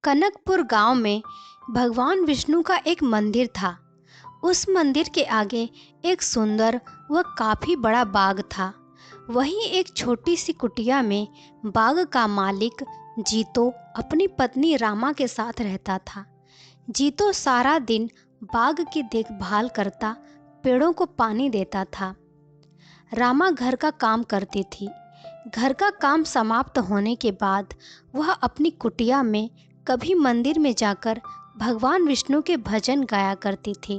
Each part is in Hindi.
कनकपुर गांव में भगवान विष्णु का एक मंदिर था। उस मंदिर के आगे एक सुंदर व काफी बड़ा बाग था। वहीं एक छोटी सी कुटिया में बाग का मालिक जीतो अपनी पत्नी रामा के साथ रहता था। जीतो सारा दिन बाग की देखभाल करता, पेड़ों को पानी देता था। रामा घर का काम करती थी। घर का काम समाप्त होने के बाद वह अपनी कुटिया में कभी मंदिर में जाकर भगवान विष्णु के भजन गाया करती थी।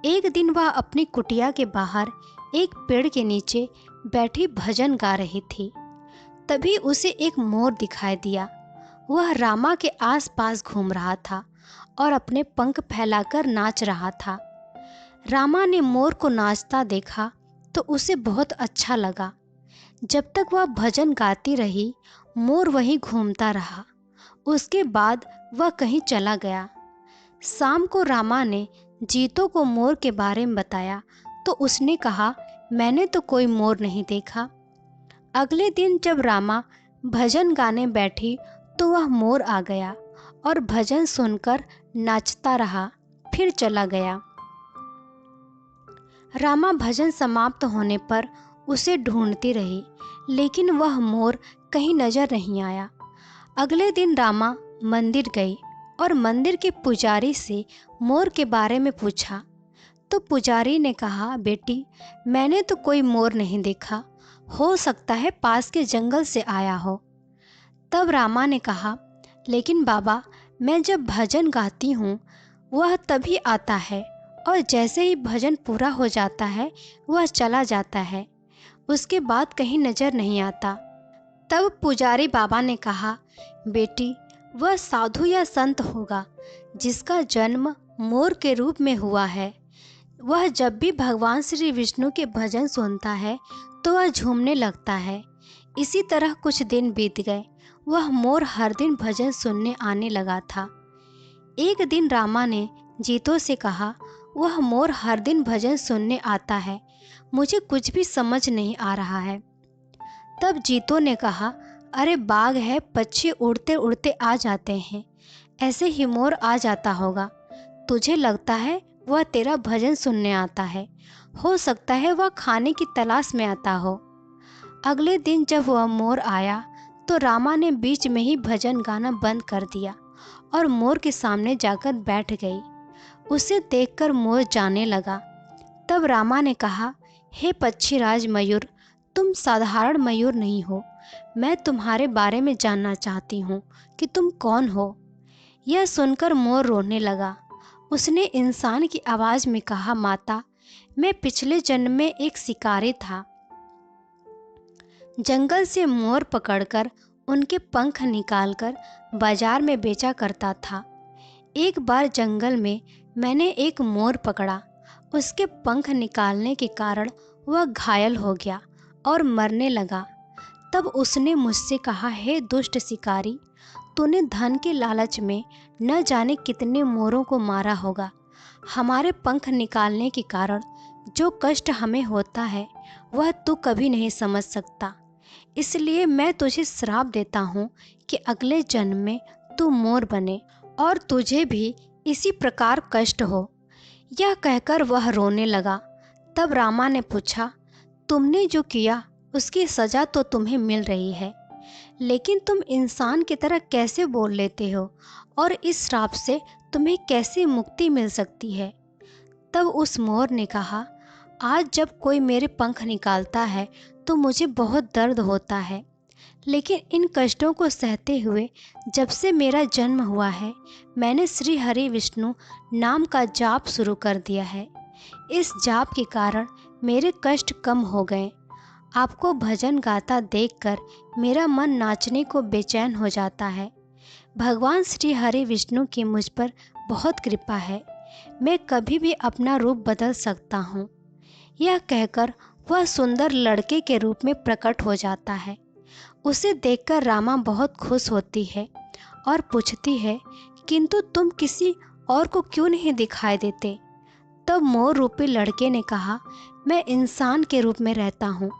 एक दिन वह अपनी कुटिया के बाहर एक पेड़ के नीचे बैठी भजन गा रही थी। तभी उसे एक मोर दिखाई दिया। वह रामा के आसपास घूम रहा था और अपने पंख फैलाकर नाच रहा था। रामा ने मोर को नाचता देखा तो उसे बहुत अच्छा लगा। जब तक वह भजन गाती रही, मोर वहीं घूमता रहा। उसके बाद वह कहीं चला गया। शाम को रामा ने जीतो को मोर के बारे में बताया तो उसने कहा, मैंने तो कोई मोर नहीं देखा। अगले दिन जब रामा भजन गाने बैठी तो वह मोर आ गया और भजन सुनकर नाचता रहा, फिर चला गया। रामा भजन समाप्त होने पर उसे ढूंढती रही, लेकिन वह मोर कहीं नजर नहीं आया। अगले दिन रामा मंदिर गई और मंदिर के पुजारी से मोर के बारे में पूछा तो पुजारी ने कहा, बेटी, मैंने तो कोई मोर नहीं देखा, हो सकता है पास के जंगल से आया हो। तब रामा ने कहा, लेकिन बाबा, मैं जब भजन गाती हूँ वह तभी आता है और जैसे ही भजन पूरा हो जाता है वह चला जाता है, उसके बाद कहीं नजर नहीं आता। तब पुजारी बाबा ने कहा, बेटी, वह साधु या संत होगा जिसका जन्म मोर के रूप में हुआ है। वह जब भी भगवान श्री विष्णु के भजन सुनता है तो वह झूमने लगता है। इसी तरह कुछ दिन बीत गए। वह मोर हर दिन भजन सुनने आने लगा था। एक दिन रामा ने जीतो से कहा, वह मोर हर दिन भजन सुनने आता है, मुझे कुछ भी समझ नहीं आ रहा है। तब जीतो ने कहा, अरे बाग है, पक्षी उड़ते उड़ते आ जाते हैं, ऐसे ही मोर आ जाता होगा। तुझे लगता है वह तेरा भजन सुनने आता है, हो सकता है वह खाने की तलाश में आता हो। अगले दिन जब वह मोर आया तो रामा ने बीच में ही भजन गाना बंद कर दिया और मोर के सामने जाकर बैठ गई। उसे देखकर मोर जाने लगा। तब रामा ने कहा, हे पक्षीराज मयूर, तुम साधारण मयूर नहीं हो। मैं तुम्हारे बारे में जानना चाहती हूँ कि तुम कौन हो। यह सुनकर मोर रोने लगा। उसने इंसान की आवाज़ में कहा, माता, मैं पिछले जन्म में एक शिकारी था। जंगल से मोर पकड़कर उनके पंख निकालकर बाजार में बेचा करता था। एक बार जंगल में मैंने एक मोर पकड़ा। उसके पंख निकालने के कारण वह घायल हो गया और मरने लगा। तब उसने मुझसे कहा, हे दुष्ट शिकारी, तूने धन के लालच में न जाने कितने मोरों को मारा होगा। हमारे पंख निकालने के कारण जो कष्ट हमें होता है वह तू कभी नहीं समझ सकता। इसलिए मैं तुझे श्राप देता हूँ कि अगले जन्म में तू मोर बने और तुझे भी इसी प्रकार कष्ट हो। यह कहकर वह रोने लगा। तब रामा ने पूछा, तुमने जो किया उसकी सज़ा तो तुम्हें मिल रही है, लेकिन तुम इंसान की तरह कैसे बोल लेते हो और इस श्राप से तुम्हें कैसे मुक्ति मिल सकती है। तब उस मोर ने कहा, आज जब कोई मेरे पंख निकालता है तो मुझे बहुत दर्द होता है, लेकिन इन कष्टों को सहते हुए जब से मेरा जन्म हुआ है मैंने श्री हरि विष्णु नाम का जाप शुरू कर दिया है। इस जाप के कारण मेरे कष्ट कम हो गए। आपको भजन गाता देखकर मेरा मन नाचने को बेचैन हो जाता है। भगवान श्री हरि विष्णु की मुझ पर बहुत कृपा है, मैं कभी भी अपना रूप बदल सकता हूँ। यह कहकर वह सुंदर लड़के के रूप में प्रकट हो जाता है। उसे देखकर रामा बहुत खुश होती है और पूछती है, किंतु तुम किसी और को क्यों नहीं दिखाई देते। तब मोर रूपी लड़के ने कहा, मैं इंसान के रूप में रहता हूँ,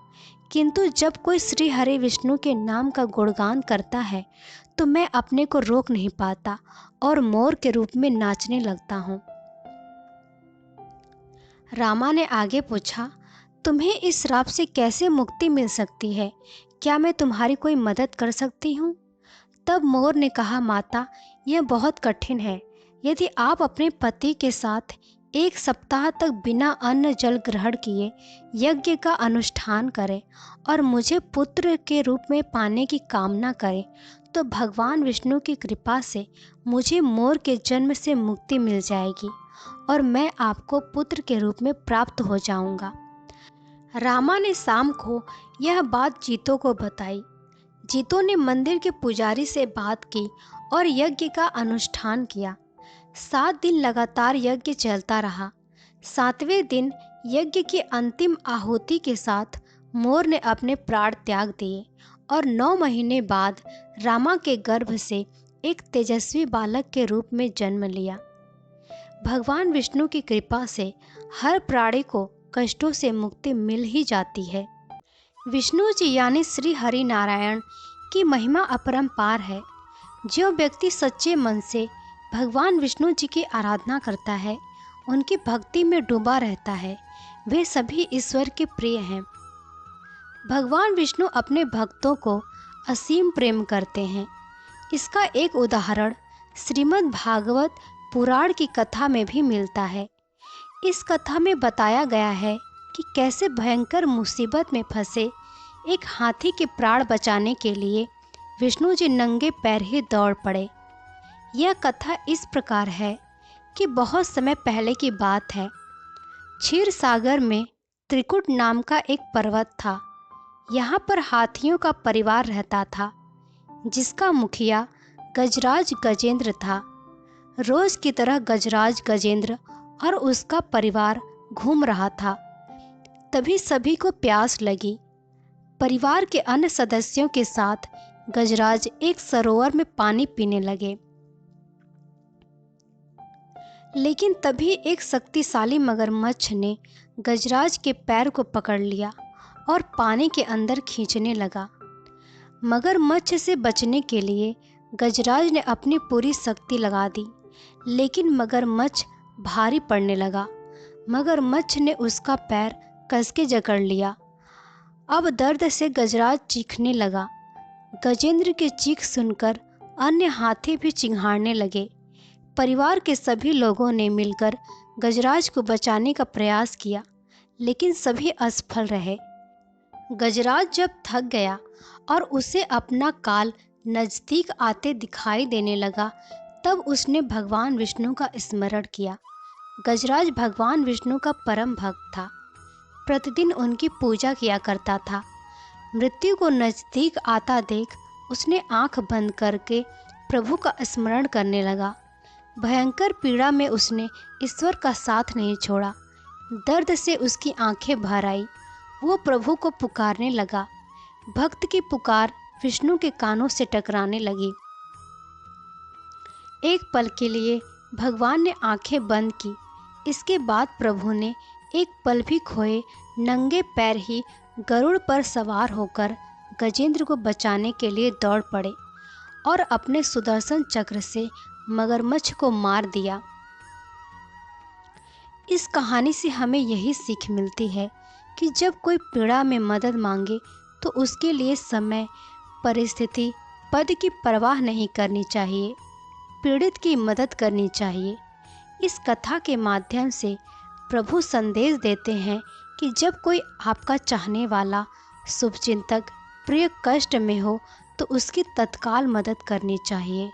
किंतु जब कोई श्री हरि विष्णु के नाम का गुणगान करता है तो मैं अपने को रोक नहीं पाता और मोर के रूप में नाचने लगता हूँ। रामा ने आगे पूछा, तुम्हें इस श्राप से कैसे मुक्ति मिल सकती है? क्या मैं तुम्हारी कोई मदद कर सकती हूँ? तब मोर ने कहा, माता, यह बहुत कठिन है। यदि आप अपने पति के साथ 1 सप्ताह तक बिना अन्न जल ग्रहण किए यज्ञ का अनुष्ठान करें और मुझे पुत्र के रूप में पाने की कामना करें, तो भगवान विष्णु की कृपा से मुझे मोर के जन्म से मुक्ति मिल जाएगी और मैं आपको पुत्र के रूप में प्राप्त हो जाऊंगा। रामा ने शाम को यह बात जीतो को बताई। जीतो ने मंदिर के पुजारी से बात की और यज्ञ का अनुष्ठान किया। 7 दिन लगातार यज्ञ चलता रहा। 7वें दिन यज्ञ की अंतिम आहुति के साथ मोर ने अपने प्राण त्याग दिए और 9 महीने बाद रामा के गर्भ से एक तेजस्वी बालक के रूप में जन्म लिया। भगवान विष्णु की कृपा से हर प्राणी को कष्टों से मुक्ति मिल ही जाती है। विष्णु जी यानी श्री हरि नारायण की महिमा अपरंपार है। जो व्यक्ति सच्चे मन से भगवान विष्णु जी की आराधना करता है, उनकी भक्ति में डूबा रहता है, वे सभी ईश्वर के प्रिय हैं। भगवान विष्णु अपने भक्तों को असीम प्रेम करते हैं। इसका एक उदाहरण श्रीमद् भागवत पुराण की कथा में भी मिलता है। इस कथा में बताया गया है कि कैसे भयंकर मुसीबत में फंसे एक हाथी के प्राण बचाने के लिए विष्णु जी नंगे पैर ही दौड़ पड़े। यह कथा इस प्रकार है कि बहुत समय पहले की बात है। क्षीर सागर में त्रिकुट नाम का एक पर्वत था। यहाँ पर हाथियों का परिवार रहता था, जिसका मुखिया गजराज गजेंद्र था। रोज की तरह गजराज गजेंद्र और उसका परिवार घूम रहा था। तभी सभी को प्यास लगी। परिवार के अन्य सदस्यों के साथ गजराज एक सरोवर में पानी पीने लगे। लेकिन तभी एक शक्तिशाली मगरमच्छ ने गजराज के पैर को पकड़ लिया और पानी के अंदर खींचने लगा। मगरमच्छ से बचने के लिए गजराज ने अपनी पूरी शक्ति लगा दी, लेकिन मगरमच्छ भारी पड़ने लगा। मगरमच्छ ने उसका पैर कसके जकड़ लिया। अब दर्द से गजराज चीखने लगा। गजेंद्र की चीख सुनकर अन्य हाथी भी चिंघाड़ने लगे। परिवार के सभी लोगों ने मिलकर गजराज को बचाने का प्रयास किया, लेकिन सभी असफल रहे। गजराज जब थक गया और उसे अपना काल नज़दीक आते दिखाई देने लगा, तब उसने भगवान विष्णु का स्मरण किया। गजराज भगवान विष्णु का परम भक्त था। प्रतिदिन उनकी पूजा किया करता था। मृत्यु को नज़दीक आता देख उसने आंख बंद करके प्रभु का स्मरण करने लगा। भयंकर पीड़ा में उसने ईश्वर का साथ नहीं छोड़ा। दर्द से उसकी आंखें भर आई। वो प्रभु को पुकारने लगा। भक्त की पुकार विष्णु के कानों से टकराने लगी। एक पल के लिए भगवान ने आंखें बंद की। इसके बाद प्रभु ने एक पल भी खोए नंगे पैर ही गरुड़ पर सवार होकर गजेंद्र को बचाने के लिए दौड़ पड़े और अपने सुदर्शन चक्र से मगरमच्छ को मार दिया। इस कहानी से हमें यही सीख मिलती है कि जब कोई पीड़ा में मदद मांगे तो उसके लिए समय, परिस्थिति, पद की परवाह नहीं करनी चाहिए। पीड़ित की मदद करनी चाहिए। इस कथा के माध्यम से प्रभु संदेश देते हैं कि जब कोई आपका चाहने वाला, शुभचिंतक, प्रिय कष्ट में हो तो उसकी तत्काल मदद करनी चाहिए।